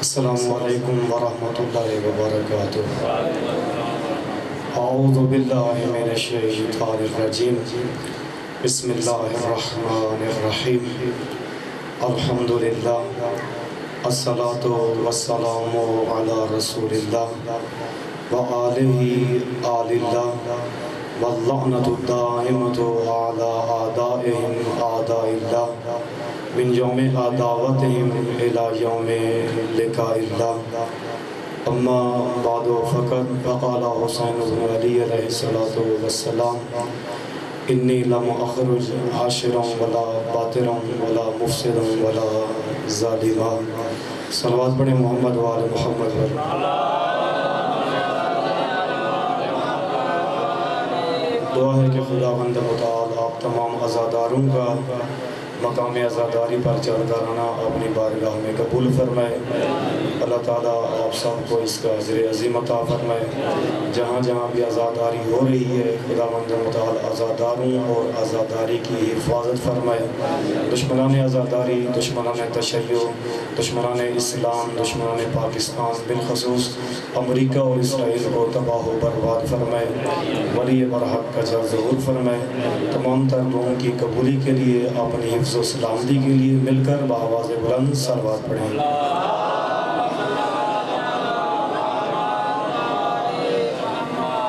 السلام علیکم ورحمۃ اللہ وبرکاتہ۔ اعوذ باللہ من الشیطان الرجیم، بسم اللہ الرحمن الرحیم۔ الحمدللہ، الصلاۃ والسلام علی رسول اللہ وآلہ آل اللہ، واللعنۃ الدائمۃ علی اعدائہم اعداء اللہ، من یوم عداوتہم الی یوم لقاء اللہ۔ اما بعد فقد فقال حسین بن علی علیہ الصلوۃ والسلام، انی لم اخرج عاشرا ولا باطرا ولا مفسدا ولا ظالما۔ صلوات پڑھیں محمد وآل محمد پر۔ دعا ہے کہ خداوند متعال آپ تمام عزاداروں کا مقام عزاداری پر چڑھ کر آنا اپنی بارگاہ میں قبول فرمائے۔ اللہ تعالیٰ آپ سب کو اس کا اجر عظیم عطا فرمائے۔ جہاں جہاں بھی عزاداری ہو رہی ہے، خداوند متعال عزاداروں اور عزاداری کی حفاظت فرمائے۔ دشمنان عزاداری، دشمنان تشیع، دشمنان اسلام، دشمنان پاکستان، بالخصوص امریکہ اور اسرائیل کو تباہ و برباد فرمائے۔ ولی برحق کا جل ظہور فرمائے۔ تمام تر لوگوں کی قبولی کے لیے اپنی حفظ و سلامتی کے لیے مل کر بآواز بلند صلوات پڑھیں۔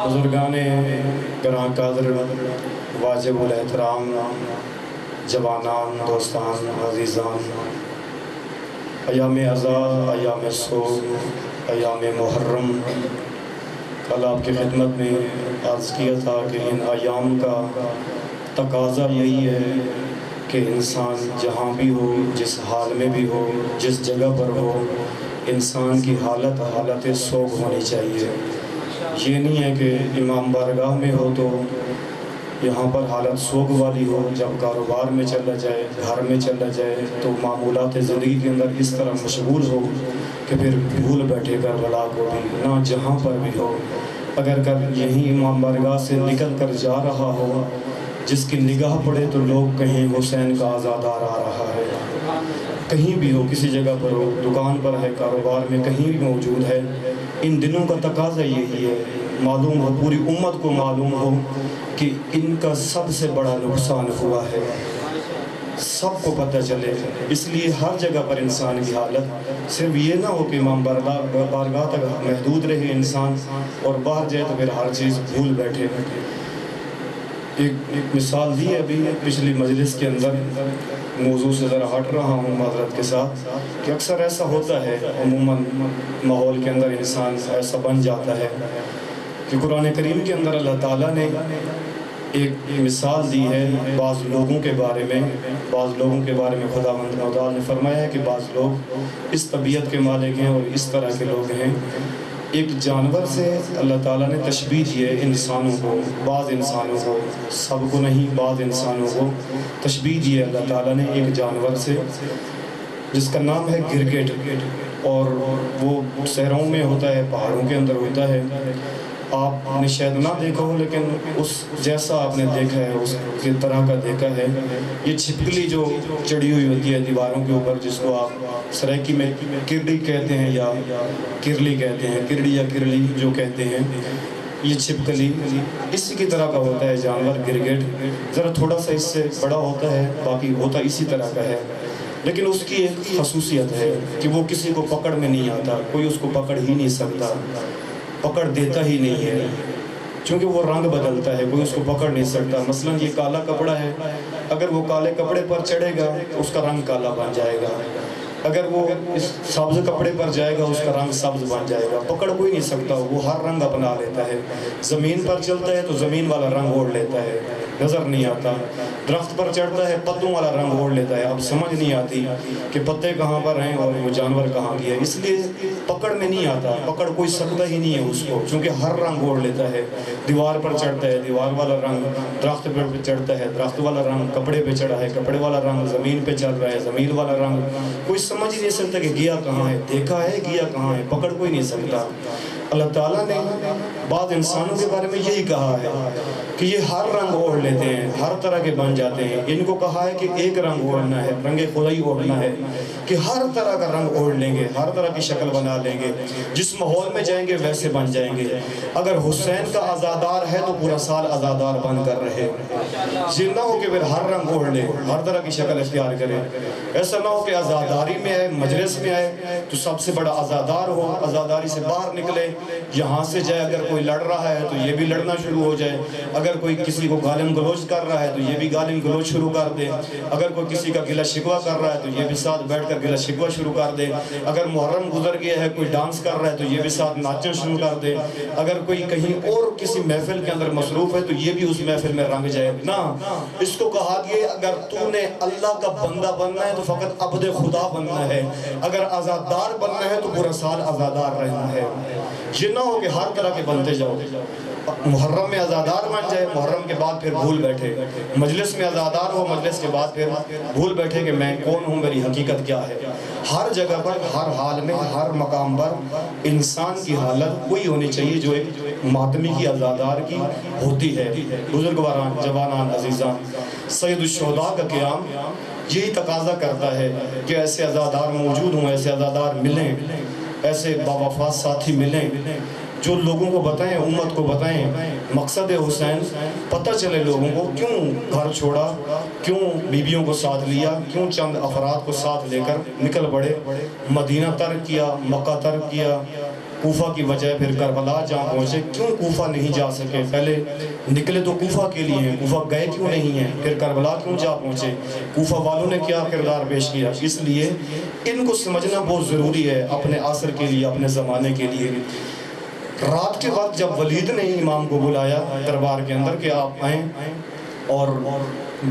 بزرگان گراں قدر، واجب الاحترام، جوانان، دوستان، عزیزان، ایام عزا، ایام سوگ، ایام محرم، کل آپ کی خدمت میں عرض کیا تھا کہ ان ایام کا تقاضا یہی ہے کہ انسان جہاں بھی ہو، جس حال میں بھی ہو، جس جگہ پر ہو، انسان کی حالت سوگ ہونی چاہیے۔ یہ نہیں ہے کہ امام بارگاہ میں ہو تو یہاں پر حالت سوگ والی ہو، جب کاروبار میں چلا جائے، گھر میں چلا جائے تو معمولات زندگی کے اندر اس طرح مشغول ہو کہ پھر بھول بیٹھے کربلا کو بھی۔ نہ، جہاں پر بھی ہو، اگر یہیں امام بارگاہ سے نکل کر جا رہا ہو، جس کی نگاہ پڑے تو لوگ کہیں حسین کا عزادار آ رہا ہے، کہیں بھی ہو، کسی جگہ پر ہو، دکان پر ہے، کاروبار میں کہیں بھی موجود ہے، ان دنوں کا تقاضا یہی ہے، معلوم ہو، پوری امت کو معلوم ہو کہ ان کا سب سے بڑا نقصان ہوا ہے، سب کو پتہ چلے۔ اس لیے ہر جگہ پر انسان کی حالت صرف یہ نہ ہو کہ امام بارگاہ تک محدود رہے انسان اور باہر جائے تو پھر ہر چیز بھول بیٹھے۔ ایک مثال دی ہے ابھی پچھلی مجلس کے اندر، موضوع سے ذرا ہٹ رہا ہوں معذرت کے ساتھ، کہ اکثر ایسا ہوتا ہے عموماً ماحول کے اندر انسان ایسا بن جاتا ہے کہ قرآن کریم کے اندر اللہ تعالیٰ نے ایک مثال دی ہے بعض لوگوں کے بارے میں خداوند متعال نے فرمایا ہے کہ بعض لوگ اس طبیعت کے مالک ہیں اور اس طرح کے لوگ ہیں۔ ایک جانور سے اللہ تعالیٰ نے تشبیہ دی ہے انسانوں کو، بعض انسانوں کو، سب کو نہیں، بعض انسانوں کو تشبیہ دی ہے اللہ تعالیٰ نے ایک جانور سے جس کا نام ہے گرگٹ، اور وہ صحراؤں میں ہوتا ہے، پہاڑوں کے اندر ہوتا ہے۔ آپ نے شاید نہ دیکھا ہو، لیکن اس جیسا آپ نے دیکھا ہے، اس کی طرح کا دیکھا ہے۔ یہ چھپکلی جو چڑھی ہوئی ہوتی ہے دیواروں کے اوپر، جس کو آپ سرائکی میں کرڑی کہتے ہیں یا کرلی کہتے ہیں، کرڑی یا کرلی جو کہتے ہیں، یہ چھپکلی اسی کی طرح کا ہوتا ہے جانور گرگٹ۔ ذرا تھوڑا سا اس سے بڑا ہوتا ہے، باقی ہوتا اسی طرح کا ہے، لیکن اس کی ایک خصوصیت ہے کہ وہ کسی کو پکڑ میں نہیں آتا، کوئی اس کو پکڑ ہی نہیں سکتا، پکڑ دیتا ہی نہیں ہے، چونکہ وہ رنگ بدلتا ہے، کوئی اس کو پکڑ نہیں سکتا۔ مثلا یہ کالا کپڑا ہے، اگر وہ کالے کپڑے پر چڑھے گا اس کا رنگ کالا بن جائے گا، اگر وہ اس سبز کپڑے پر جائے گا اس کا رنگ سبز بن جائے گا، پکڑ کوئی نہیں سکتا، وہ ہر رنگ اپنا لیتا ہے۔ زمین پر چلتا ہے تو زمین والا رنگ اوڑھ لیتا ہے، نظر نہیں آتا۔ درخت پر چڑھتا ہے، پتوں والا رنگ اوڑھ لیتا ہے، اب سمجھ نہیں آتی کہ پتے کہاں پر ہیں اور وہ جانور کہاں گیا، اس لیے پکڑ میں نہیں آتا، پکڑ کوئی سکتا ہی نہیں ہے اس کو، چونکہ ہر رنگ اوڑھ لیتا ہے۔ دیوار پر چڑھتا ہے، دیوار والا رنگ، درخت پر چڑھتا ہے، درخت والا رنگ، کپڑے پہ چڑھا ہے، کپڑے والا رنگ، زمین پہ چل رہا ہے، زمین والا رنگ، کوئی سمجھ ہی نہیں سکتا کہ گیا کہاں ہے، دیکھا ہے گیا کہاں ہے، پکڑ کوئی نہیں سکتا۔ اللہ تعالیٰ نے بعض انسانوں کے بارے میں یہی کہا ہے کہ یہ ہر رنگ اوڑھ لیتے ہیں، ہر طرح کے بن جاتے ہیں۔ ان کو کہا ہے کہ ایک رنگ اوڑھنا ہے، رنگ خدائی اوڑھنا ہے، کہ ہر طرح کا رنگ اوڑھ لیں گے، ہر طرح کی شکل بنا لیں گے، جس ماحول میں جائیں گے ویسے بن جائیں گے۔ اگر حسین کا عزادار ہے تو پورا سال عزادار بن کر رہے، یہ نہ ہو کہ پھر ہر رنگ اوڑھ لے، ہر طرح کی شکل اختیار کرے۔ ایسا نہ ہو کہ عزاداری میں آئے، مجلس میں آئے تو سب سے بڑا عزادار ہو، عزاداری سے باہر نکلے، یہاں سے جائے اگر کوئی لڑ رہا ہے تو یہ بھی لڑنا شروع ہو جائے، اگر کوئی کسی کو گالم گلوچ کر رہا ہے تو یہ بھی گالم گلوچ شروع کر دے، اگر کوئی کسی کا گلہ شکوہ کر رہا ہے تو یہ بھی ساتھ بیٹھ کر گلہ شکوہ شروع کر دے، اگر محرم گزر گیا ہے کوئی ڈانس کر رہا ہے تو یہ بھی ساتھ ناچنا شروع کر دے، اگر کوئی کہیں اور کسی محفل کے اندر مصروف ہے تو یہ بھی اس محفل میں رنگ جائے۔ نہ، اس کو کہا کہ اگر تو نے اللہ کا بندہ بننا ہے تو فقط عبد خدا بننا ہے، اگر عزادار بننا ہے تو پورا سال عزادار رہنا ہے۔ یہ نہ ہو کہ ہر طرح کے بنتے جاؤ، محرم میں عزادار بن جائے، محرم کے بعد پھر بھول بیٹھے، مجلس میں عزادار ہو، مجلس کے بعد پھر بھول بیٹھے کہ میں کون ہوں، میری حقیقت کیا ہے۔ ہر جگہ پر، ہر حال میں، ہر مقام پر انسان کی حالت وہی ہونی چاہیے جو ایک ماتمی کی عزادار کی ہوتی ہے۔ بزرگواران، جوانان، عزیزان، سید الشہداء کا قیام یہی تقاضا کرتا ہے کہ ایسے عزادار موجود ہوں، ایسے عزادار ملیں، ایسے باوفا ساتھی ملیں جو لوگوں کو بتائیں، امت کو بتائیں مقصد حسین، پتہ چلے لوگوں کو کیوں گھر چھوڑا، کیوں بیویوں کو ساتھ لیا، کیوں چند افراد کو ساتھ لے کر نکل پڑے، مدینہ ترک کیا، مکہ ترک کیا، کوفہ کی وجہ پھر کربلا جہاں پہنچے، کیوں کوفہ نہیں جا سکے، پہلے نکلے تو کوفہ کے لیے ہیں، کوفہ گئے کیوں نہیں ہیں، پھر کربلا کیوں جا پہنچے، کوفہ والوں نے کیا کردار پیش کیا۔ اس لیے ان کو سمجھنا بہت ضروری ہے اپنے عصر کے لیے، اپنے زمانے کے لیے۔ رات کے وقت جب ولید نے امام کو بلایا دربار کے اندر کہ آپ آئیں، اور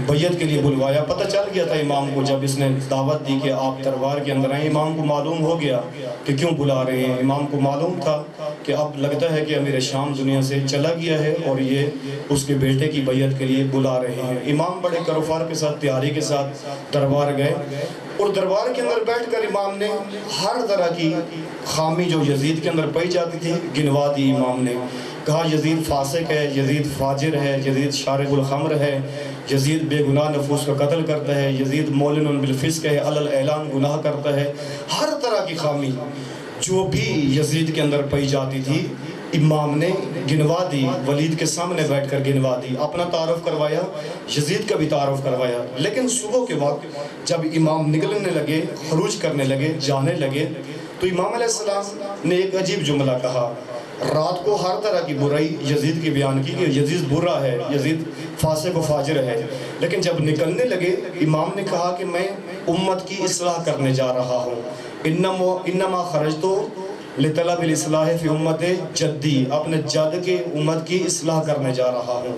بیعت کے لیے بلوایا، پتہ چل گیا تھا امام کو جب اس نے دعوت دی کہ آپ دربار کے اندر آئیں، امام کو معلوم ہو گیا کہ کیوں بلا رہے ہیں، امام کو معلوم تھا کہ اب لگتا ہے کہ امیر شام دنیا سے چلا گیا ہے اور یہ اس کے بیٹے کی بیعت کے لیے بلا رہے ہیں۔ امام بڑے کروفار کے ساتھ، تیاری کے ساتھ دربار گئے، اور دربار کے اندر بیٹھ کر امام نے ہر طرح کی خامی جو یزید کے اندر پائی جاتی تھی گنوا دی۔ امام نے کہا یزید فاسق ہے، یزید فاجر ہے، یزید شارب الخمر ہے، یزید بے گناہ نفوس کا قتل کرتا ہے، یزید مولن بالفسق ہے، علل اعلان گناہ کرتا ہے۔ ہر طرح کی خامی جو بھی یزید کے اندر پائی جاتی تھی امام نے گنوا دی، ولید کے سامنے بیٹھ کر گنوا دی، اپنا تعارف کروایا، یزید کا بھی تعارف کروایا۔ لیکن صبح کے وقت جب امام نکلنے لگے، خروج کرنے لگے، جانے لگے، تو امام علیہ السلام نے ایک عجیب جملہ کہا۔ رات کو ہر طرح کی برائی یزید کی بیان کی کہ یزید برا ہے، یزید فاسق و فاجر ہے، لیکن جب نکلنے لگے امام نے کہا کہ میں امت کی اصلاح کرنے جا رہا ہوں، انما خرجتو لطلب الاصلاح فی امت جدی، اپنے جد کے امت کی اصلاح کرنے جا رہا ہوں۔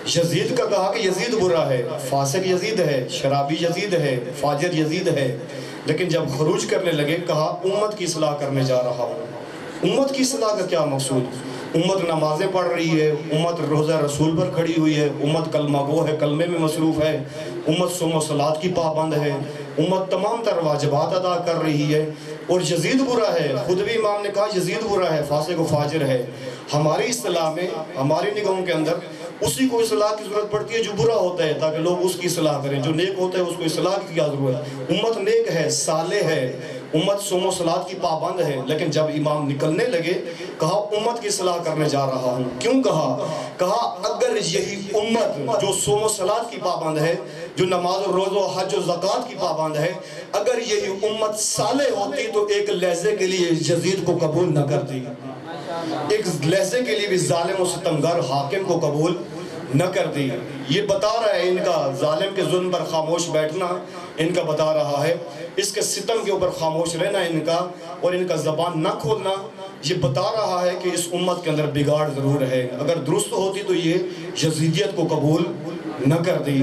یزید کا کہا کہ یزید برا ہے، فاسق یزید ہے، شرابی یزید ہے، فاجر یزید ہے، لیکن جب خروج کرنے لگے کہا امت کی اصلاح کرنے جا رہا ہوں۔ امت کی اصلاح کا کیا مقصود؟ امت نمازیں پڑھ رہی ہے، امت روزہ رسول پر کھڑی ہوئی ہے، امت کلمہ گو ہے، کلمے میں مصروف ہے، امت صوم و صلاۃ کی پابند ہے، امت تمام تر واجبات ادا کر رہی ہے، اور یزید برا ہے۔ خود بھی امام نے کہا یزید برا ہے، فاسق و فاجر ہے۔ ہماری اصلاح میں، ہماری نگاہوں کے اندر اسی کو اصلاح کی ضرورت پڑتی ہے جو برا ہوتا ہے، تاکہ لوگ اس کی اصلاح کریں۔ جو نیک ہوتا ہے اس کو اصلاح کی کیا ضرورت ہے؟ امت نیک ہے، صالح ہے، امت صوم و صلاۃ کی پابند ہے، لیکن جب امام نکلنے لگے کہا امت کی اصلاح کرنے جا رہا ہوں۔ کیوں کہا اگر یہی امت جو صوم و صلاۃ کی پابند ہے، جو نماز و روزہ و حج و زکوٰۃ کی پابند ہے، اگر یہی امت صالح ہوتی تو ایک لحظے کے لیے یزید کو قبول نہ کرتی، ایک لحظے کے لیے بھی ظالم و ستمگر حاکم کو قبول نہ کرتی۔ یہ بتا رہا ہے ان کا ظالم کے ظلم پر خاموش بیٹھنا، ان کا بتا رہا ہے اس کے ستم کے اوپر خاموش رہنا ان کا، اور ان کا زبان نہ کھولنا، یہ بتا رہا ہے کہ اس امت کے اندر بگاڑ ضرور ہے۔ اگر درست ہوتی تو یہ یزیدیت کو قبول نہ کرتی۔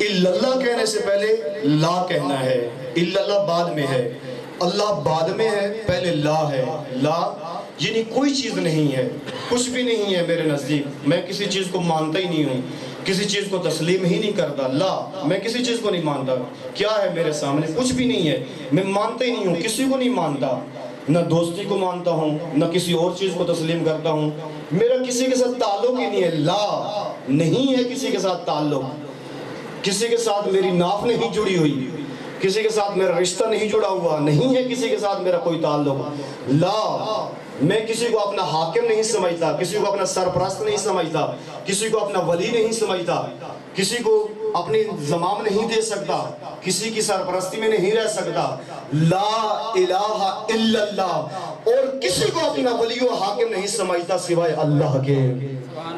الا اللہ کہنے سے پہلے لا کہنا ہے. الا اللہ بعد میں ہے, اللہ بعد میں ہے, پہلے لا ہے. لا یعنی کوئی چیز نہیں ہے, کچھ بھی نہیں ہے میرے نزدیک. میں کسی چیز کو مانتا ہی نہیں ہوں, کسی چیز کو تسلیم ہی نہیں کرتا. لا, میں کسی چیز کو نہیں مانتا. کیا ہے میرے سامنے؟ کچھ بھی نہیں ہے. میں مانتا ہی نہیں ہوں, کسی کو نہیں مانتا, نہ دوستی کو مانتا ہوں, نہ کسی اور چیز کو تسلیم کرتا ہوں. میرا کسی کے ساتھ تعلق ہی نہیں ہے. لا نہیں ہے کسی کے ساتھ تعلق, کسی کے ساتھ میری ناف نہیں جڑی ہوئی, کسی کے ساتھ میرا رشتہ نہیں جڑا ہوا, نہیں ہے کسی کے ساتھ میرا کوئی تعلق. لا, میں کسی کو اپنا حاکم نہیں سمجھتا, کسی کو اپنا سرپرست نہیں سمجھتا, کسی کو اپنا ولی نہیں سمجھتا, کسی کو اپنی زمام نہیں دے سکتا, کسی کی سرپرستی میں نہیں رہ سکتا. لا الہ الا اللہ, اور کسی کو اپنا ولی و حاکم نہیں سمجھتا سوائے اللہ کے.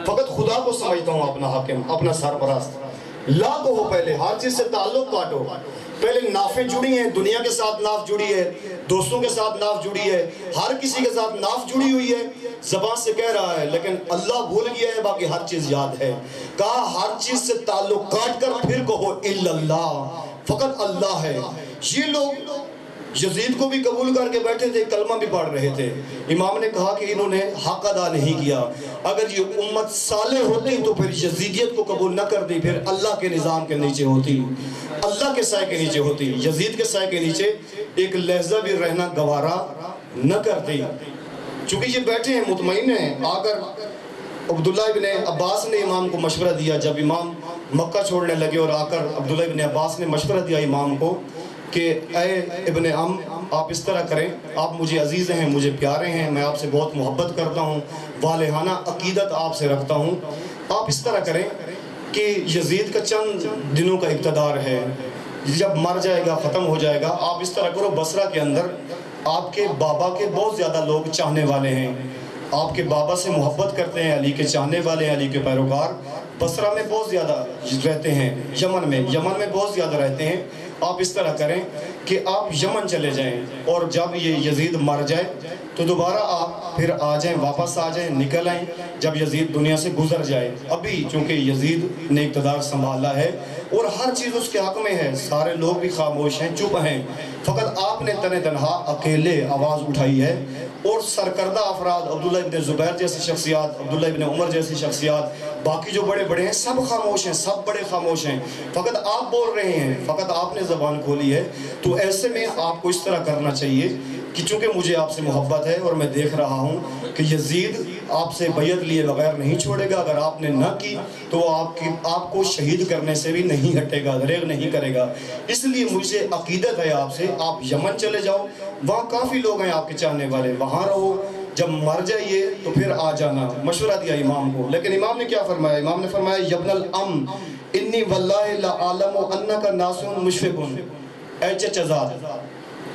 فقط خدا کو سمجھتا ہوں اپنا حاکم, اپنا سرپرست. لا کو ہو پہلے, ہر چیز سے تعلق کاٹو. پہلے نافیں جڑی ہیں, دنیا کے ساتھ ناف جڑی ہے, دوستوں کے ساتھ ناف جڑی ہے, ہر کسی کے ساتھ ناف جڑی ہوئی ہے. زبان سے کہہ رہا ہے لیکن اللہ بھول گیا ہے, باقی ہر چیز یاد ہے. کہا ہر چیز سے تعلق کاٹ کر پھر کہو الا اللہ, فقط اللہ ہے. یہ لوگ یزید کو بھی قبول کر کے بیٹھے تھے, کلمہ بھی پڑھ رہے تھے. امام نے کہا کہ انہوں نے حق ادا نہیں کیا. اگر یہ امت صالح ہوتی تو پھر یزیدیت کو قبول نہ کرتی, پھر اللہ کے نظام کے نیچے ہوتی, اللہ کے سائے کے نیچے ہوتی. یزید کے سائے کے نیچے ایک لحظہ بھی رہنا گوارا نہ کرتی. چونکہ یہ بیٹھے ہیں, مطمئن ہیں. آ کر عبداللہ ابن عباس نے امام کو مشورہ دیا, جب امام مکہ چھوڑنے لگے, اور آ کر عبداللہ ابن عباس نے مشورہ دیا امام کو کہ اے ابن عم, آپ اس طرح کریں, آپ مجھے عزیز ہیں, مجھے پیارے ہیں, میں آپ سے بہت محبت کرتا ہوں, والہانہ عقیدت آپ سے رکھتا ہوں. آپ اس طرح کریں کہ یزید کا چند دنوں کا اقتدار ہے, جب مر جائے گا ختم ہو جائے گا. آپ اس طرح کرو, بصرہ کے اندر آپ کے بابا کے بہت زیادہ لوگ چاہنے والے ہیں, آپ کے بابا سے محبت کرتے ہیں, علی کے چاہنے والے ہیں, علی کے پیروکار بصرہ میں بہت زیادہ رہتے ہیں, یمن میں بہت زیادہ رہتے ہیں. آپ اس طرح کریں کہ آپ یمن چلے جائیں, اور جب یہ یزید مر جائے تو دوبارہ آپ پھر آ جائیں, واپس آ جائیں, نکل آئیں جب یزید دنیا سے گزر جائے. ابھی چونکہ یزید نے اقتدار سنبھالا ہے اور ہر چیز اس کے حق میں ہے, سارے لوگ بھی خاموش ہیں, چپ ہیں, فقط آپ نے تنہا اکیلے آواز اٹھائی ہے. اور سرکردہ افراد, عبداللہ ابن زبیر جیسی شخصیات, عبداللہ ابن عمر جیسی شخصیات, باقی جو بڑے بڑے ہیں سب خاموش ہیں, سب بڑے خاموش ہیں, فقط آپ بول رہے ہیں, فقط آپ نے زبان کھولی ہے. تو ایسے میں آپ کو اس طرح کرنا چاہیے کہ چونکہ مجھے آپ سے محبت ہے اور میں دیکھ رہا ہوں کہ یزید آپ سے بیعت لیے بغیر نہیں چھوڑے گا, اگر آپ نے نہ کی تو وہ آپ کو شہید کرنے سے بھی نہیں ہٹے گا, دریغ نہیں کرے گا. اس لیے مجھے عقیدت ہے آپ سے, آپ یمن چلے جاؤ, وہاں کافی لوگ ہیں آپ کے چاہنے والے, وہاں رہو, جب مر جائیے تو پھر آ جانا. مشورہ دیا امام کو, لیکن امام نے کیا فرمایا؟ امام نے فرمایا یبن الام انی واللہ لعالم انک ناسون مشفقن. اے چچزاد,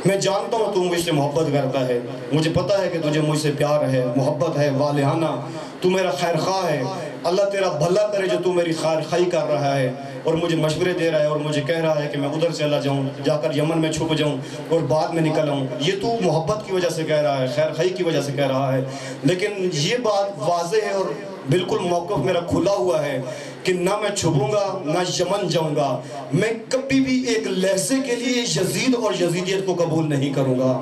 میں جانتا ہوں تو مجھ سے محبت کرتا ہے, مجھے پتا ہے کہ تجھے مجھ سے پیار ہے, محبت ہے, والہانہ, تو میرا خیر خواہ ہے. اللہ تیرا بھلا کرے جو تو میری خیر خواہی کر رہا ہے اور مجھے مشورے دے رہا ہے اور مجھے کہہ رہا ہے کہ میں ادھر چلا جاؤں, جا کر یمن میں چھپ جاؤں اور بعد میں نکل آؤں. یہ تو محبت کی وجہ سے کہہ رہا ہے, خیر خواہی کی وجہ سے کہہ رہا ہے. لیکن یہ بات واضح ہے اور بالکل موقف میرا کھلا ہوا ہے کہ نہ میں چھپوں گا نہ یمن جاؤں گا. میں کبھی بھی ایک لحظے کے لیے یزید اور یزیدیت کو قبول نہیں کروں گا,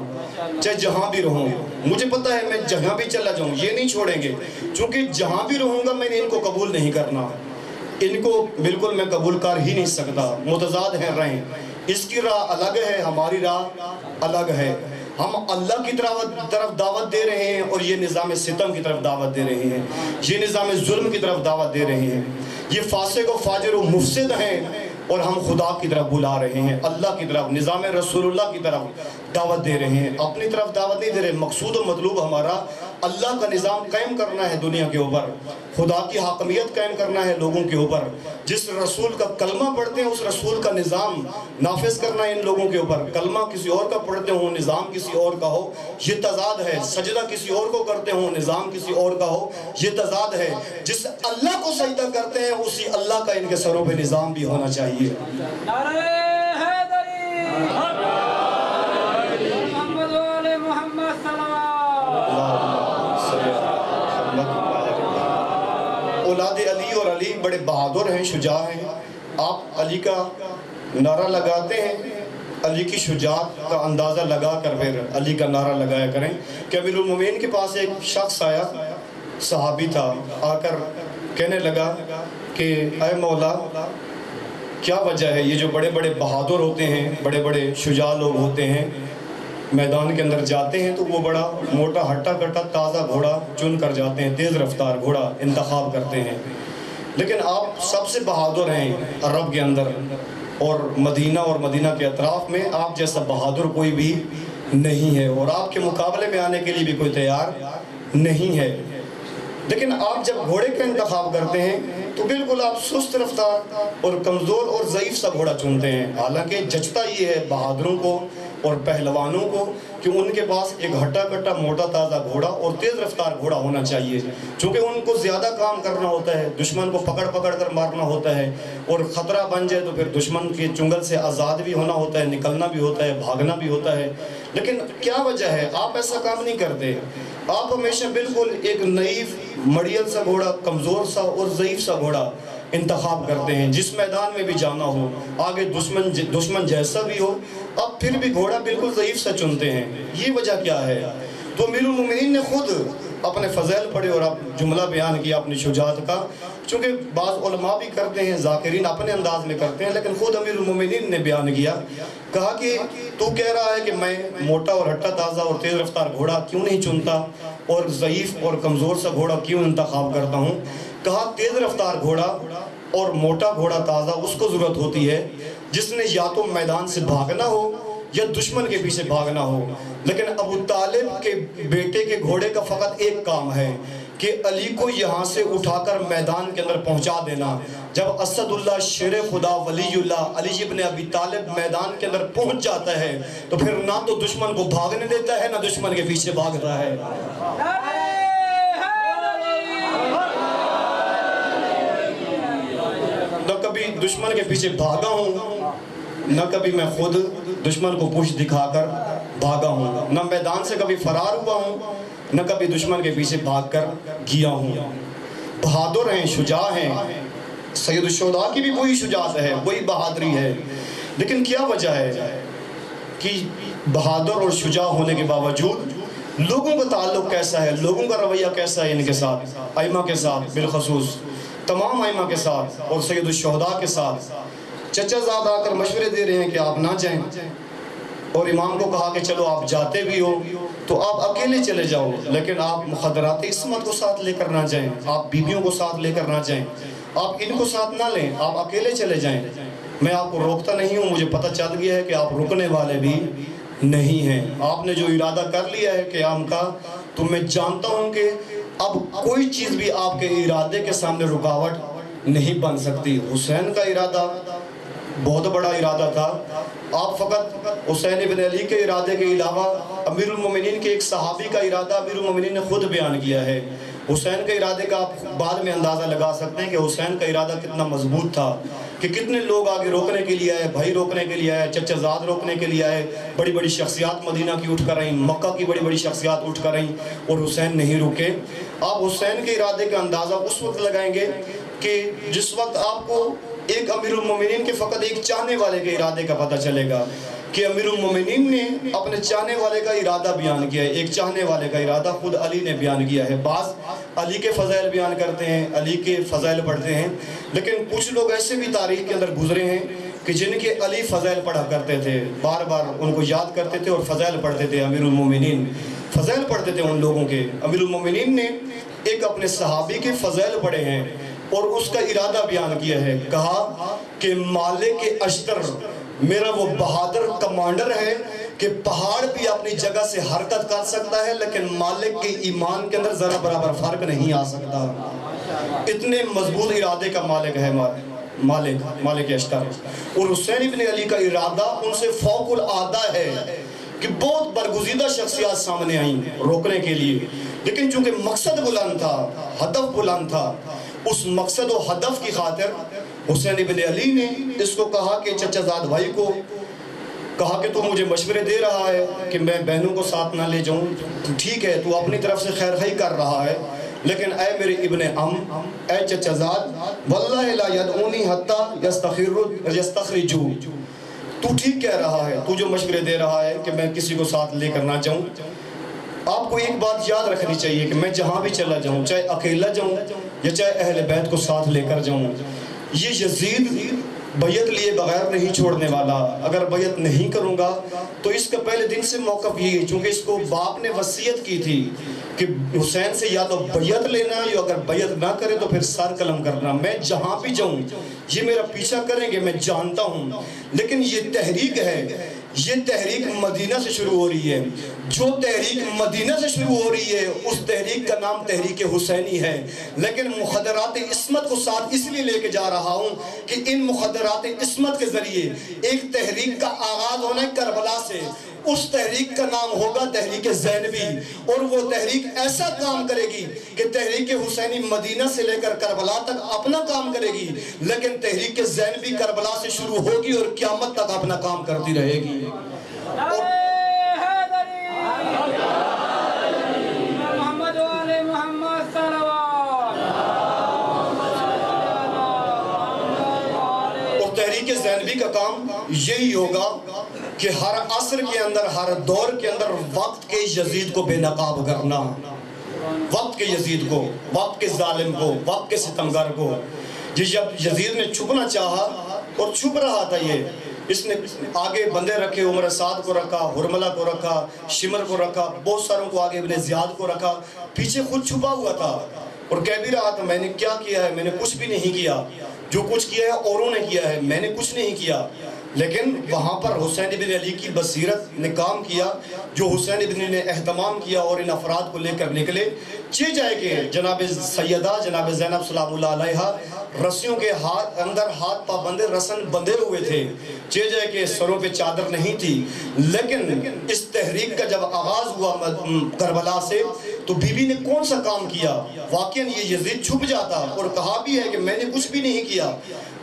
چاہے جہاں بھی رہوں. مجھے پتا ہے میں جہاں بھی چلا جاؤں یہ نہیں چھوڑیں گے, چونکہ جہاں بھی رہوں گا میں نے ان کو قبول نہیں کرنا, ان کو بالکل میں قبول کر ہی نہیں سکتا. متضاد ہیں رہیں, اس کی راہ الگ ہے, ہماری راہ الگ ہے. ہم اللہ کی طرف دعوت دے رہے ہیں اور یہ نظام ستم کی طرف دعوت دے رہے ہیں, یہ نظام ظلم کی طرف دعوت دے رہے ہیں. یہ فاسق و فاجر و مفسد ہیں اور ہم خدا کی طرف بلا رہے ہیں, اللہ کی طرف, نظام رسول اللہ کی طرف دعوت دے رہے ہیں, اپنی طرف دعوت نہیں دے رہے. مقصود و مطلوب ہمارا اللہ کا نظام قائم کرنا ہے دنیا کے اوپر, خدا کی حاکمیت قائم کرنا ہے لوگوں کے اوپر. جس رسول کا کلمہ پڑھتے ہیں اس رسول کا نظام نافذ کرنا ہے ان لوگوں کے اوپر. کلمہ کسی اور کا پڑھتے ہوں, نظام کسی اور کا ہو, یہ تضاد ہے. سجدہ کسی اور کو کرتے ہوں, نظام کسی اور کا ہو, یہ تضاد ہے. جس اللہ کو سجدہ کرتے ہیں اسی اللہ کا ان کے سروں پہ نظام بھی ہونا چاہیے. نعرہ حیدری, محمد و آل محمد صلوات. اولاد علی اور علی بڑے بہادر ہیں, شجاع ہیں. آپ علی علی کا نعرہ لگاتے ہیں، علی کی شجاعت کا اندازہ لگا کر پھر علی کا نعرہ لگایا کریں کہ امیر المومنین کے پاس ایک شخص آیا، صحابی تھا، آ کر کہنے لگا کہ اے مولا کیا وجہ ہے یہ جو بڑے بڑے بہادر ہوتے ہیں، بڑے بڑے شجاع لوگ ہوتے ہیں، میدان کے اندر جاتے ہیں تو وہ بڑا موٹا ہٹا کٹا تازہ گھوڑا چن کر جاتے ہیں، تیز رفتار گھوڑا انتخاب کرتے ہیں، لیکن آپ سب سے بہادر ہیں عرب کے اندر اور مدینہ کے اطراف میں، آپ جیسا بہادر کوئی بھی نہیں ہے اور آپ کے مقابلے میں آنے کے لیے بھی کوئی تیار نہیں ہے، لیکن آپ جب گھوڑے کا انتخاب کرتے ہیں تو بالکل آپ سست رفتار اور کمزور اور ضعیف سا گھوڑا چنتے ہیں، حالانکہ جچتا یہ ہے بہادروں کو اور پہلوانوں کو کہ ان کے پاس ایک ہٹا کٹا موٹا تازہ گھوڑا اور تیز رفتار گھوڑا ہونا چاہیے، چونکہ ان کو زیادہ کام کرنا ہوتا ہے، دشمن کو پکڑ کر مارنا ہوتا ہے، اور خطرہ بن جائے تو پھر دشمن کے چنگل سے آزاد بھی ہونا ہوتا ہے، نکلنا بھی ہوتا ہے، بھاگنا بھی ہوتا ہے، لیکن کیا وجہ ہے آپ ایسا کام نہیں کرتے، آپ ہمیشہ بالکل ایک نئیف مڑیل سا گھوڑا، کمزور سا اور ضعیف سا گھوڑا انتخاب کرتے ہیں، جس میدان میں بھی جانا ہو، آگے دشمن جیسا بھی ہو، اب پھر بھی گھوڑا بالکل ضعیف سا چنتے ہیں، یہ وجہ کیا ہے؟ تو امیر المومنین نے خود اپنے فضائل پڑھے اور جملہ بیان کیا اپنی شجاعت کا، چونکہ بعض علماء بھی کرتے ہیں، ذاکرین اپنے انداز میں کرتے ہیں، لیکن خود امیر المومنین نے بیان کیا، کہا کہ تو کہہ رہا ہے کہ میں موٹا اور ہٹا تازہ اور تیز رفتار گھوڑا کیوں نہیں چنتا اور ضعیف اور کمزور سا گھوڑا کیوں انتخاب کرتا ہوں؟ کہا تیز رفتار گھوڑا اور موٹا گھوڑا تازہ اس کو ضرورت ہوتی ہے جس نے یا تو میدان سے بھاگنا ہو یا دشمن کے پیچھے بھاگنا ہو، لیکن ابو طالب کے بیٹے کے گھوڑے کا فقط ایک کام ہے کہ علی کو یہاں سے اٹھا کر میدان کے اندر پہنچا دینا، جب اسد اللہ شیر خدا ولی اللہ علی ابن ابی طالب میدان کے اندر پہنچ جاتا ہے تو پھر نہ تو دشمن کو بھاگنے دیتا ہے نہ دشمن کے پیچھے بھاگتا ہے۔ نہ کبھی دشمن کے پیچھے بھاگا ہوں، نہ کبھی میں خود دشمن کو پوچھ دکھا کر بھاگا ہوں، نہ میدان سے کبھی فرار ہوا ہوں، نہ کبھی دشمن کے پیچھے بھاگ کر گیا ہوں۔ بہادر ہیں، شجاع ہیں، سید الشہداء کی بھی وہی شجاعت ہے، وہی بہادری ہے، لیکن کیا وجہ ہے کہ بہادر اور شجاع ہونے کے باوجود لوگوں کا تعلق کیسا ہے، لوگوں کا رویہ کیسا ہے ان کے ساتھ، ائمہ کے ساتھ، بالخصوص تمام ائمہ کے ساتھ اور سید الشہداء کے ساتھ؟ چچا زاد آ کر مشورے دے رہے ہیں کہ آپ نہ جائیں، اور امام کو کہا کہ چلو آپ جاتے بھی ہو تو آپ اکیلے چلے جاؤ، لیکن آپ مخدرات عصمت کو ساتھ لے کر نہ جائیں، آپ بیویوں کو ساتھ لے کر نہ جائیں، آپ ان کو ساتھ نہ لیں، آپ اکیلے چلے جائیں، میں آپ کو روکتا نہیں ہوں، مجھے پتہ چل گیا ہے کہ آپ رکنے والے بھی نہیں ہیں، آپ نے جو ارادہ کر لیا ہے قیام کا، تو میں جانتا ہوں کہ اب کوئی چیز بھی آپ کے ارادے کے سامنے رکاوٹ نہیں بن سکتی۔ حسین کا ارادہ بہت بڑا ارادہ تھا، آپ فقط حسین ابن علی کے ارادے کے علاوہ امیر المومنین کے ایک صحابی کا ارادہ امیر المومنین نے خود بیان کیا ہے، حسین کے ارادے کا آپ بعد میں اندازہ لگا سکتے ہیں کہ حسین کا ارادہ کتنا مضبوط تھا، کہ کتنے لوگ آگے روکنے کے لیے آئے، بھائی روکنے کے لیے آئے، چچا زاد روکنے کے لیے آئے، بڑی بڑی شخصیات مدینہ کی اٹھ کر آئیں، مکہ کی بڑی بڑی شخصیات اٹھ کر آئیں اور حسین نہیں رکے۔ آپ حسین کے ارادے کا اندازہ اس وقت لگائیں گے کہ جس وقت آپ کو ایک امیر المومنین کے فقط ایک چاہنے والے کے ارادے کا پتہ چلے گا کہ امیر المومنین نے اپنے چاہنے والے کا ارادہ بیان کیا ہے، ایک چاہنے والے کا ارادہ خود علی نے بیان کیا ہے۔ بعض علی کے فضائل بیان کرتے ہیں، علی کے فضائل پڑھتے ہیں، لیکن کچھ لوگ ایسے بھی تاریخ کے اندر گزرے ہیں کہ جن کے علی فضائل پڑھا کرتے تھے، بار بار ان کو یاد کرتے تھے اور فضائل پڑھتے تھے، امیر المومنین فضائل پڑھتے تھے ان لوگوں کے۔ امیر المومنین نے ایک اپنے صحابی کے فضائل پڑھے ہیں اور اس کا ارادہ بیان کیا ہے، کہا کہ مالک اشتر میرا وہ بہادر کمانڈر ہے کہ پہاڑ بھی اپنی جگہ سے حرکت کر سکتا ہے، لیکن مالک کے ایمان کے اندر ذرا برابر فرق نہیں آ سکتا۔ اتنے مضبوط ارادے کا مالک ہے مالک اشتر، اور حسین ابن علی کا ارادہ ان سے فوق العادہ ہے کہ بہت برگزیدہ شخصیات سامنے آئیں روکنے کے لیے، لیکن چونکہ مقصد بلند تھا، ہدف بلند تھا، اس مقصد و ہدف کی خاطر حسین ابن علی نے اس کو کہا کہ چچا زاد بھائی کو کہا کہ تو مجھے مشورے دے رہا ہے کہ میں بہنوں کو ساتھ نہ لے جاؤں، ٹھیک ہے تو اپنی طرف سے خیر خواہی کر رہا ہے، لیکن اے میرے ابن اے چچا زاد، واللہ لا یدعونی حتی یستخرجو، تو ٹھیک کہہ رہا ہے، تو جو مشورے دے رہا ہے کہ میں کسی کو ساتھ لے کر نہ جاؤں۔ آپ کو ایک بات یاد رکھنی چاہیے کہ میں جہاں بھی چلا جاؤں، چاہے اکیلا جاؤں یا چاہے اہل بیت کو ساتھ لے کر جاؤں، یہ یزید بیعت لیے بغیر نہیں چھوڑنے والا۔ اگر بیعت نہیں کروں گا تو اس کا پہلے دن سے موقف یہ ہے، چونکہ اس کو باپ نے وصیت کی تھی کہ حسین سے یا تو بیعت لینا، یا اگر بیعت نہ کرے تو پھر سر قلم کرنا۔ میں جہاں بھی جاؤں یہ میرا پیچھا کریں گے، میں جانتا ہوں، لیکن یہ تحریک ہے، یہ تحریک مدینہ سے شروع ہو رہی ہے۔ جو تحریک مدینہ سے شروع ہو رہی ہے اس تحریک کا نام تحریک حسینی ہے، لیکن مخدرات عصمت کو ساتھ اس لیے لے کے جا رہا ہوں کہ ان مخدرات عصمت کے ذریعے ایک تحریک کا آغاز ہونا ہے کربلا سے۔ اس تحریک کا نام ہوگا تحریک زینبی، اور وہ تحریک ایسا کام کرے گی کہ تحریک حسینی مدینہ سے لے کر کربلا تک اپنا کام کرے گی، لیکن تحریک زینبی کربلا سے شروع ہوگی اور قیامت تک اپنا کام کرتی رہے گی۔ اور تحریک زینبی کا کام یہی ہوگا کہ ہر عصر کے اندر، ہر دور کے اندر وقت کے یزید کو بے نقاب کرنا، وقت کے یزید کو، وقت کے ظالم کو، وقت کے ستمگر کو۔ جب یزید نے چھپنا چاہا اور چھپ رہا تھا، یہ اس نے آگے بندے رکھے، عمر سعد کو رکھا، حرملہ کو رکھا، شمر کو رکھا، بہت ساروں کو آگے ابن زیاد کو رکھا، پیچھے خود چھپا ہوا تھا اور کہہ بھی رہا تھا میں نے کیا کیا ہے، میں نے کچھ بھی نہیں کیا، جو کچھ کیا ہے اوروں نے کیا ہے، میں نے کچھ نہیں کیا۔ لیکن وہاں پر حسین بن علی کی بصیرت نے کام کیا، جو حسین بن نے اہتمام کیا اور ان افراد کو لے کر نکلے۔ چہ جائے کہ جناب سیدہ جناب زینب سلام اللہ علیہا رسیوں کے ہاتھ اندر ہاتھ پابندے رسن بندھے ہوئے تھے، چہ جائے کہ سروں پہ چادر نہیں تھی، لیکن اس تحریک کا جب آغاز ہوا کربلا سے تو بی بی نے کون سا کام کیا؟ واقعاً یہ یزید چھپ جاتا اور کہا بھی ہے کہ میں نے کچھ بھی نہیں کیا،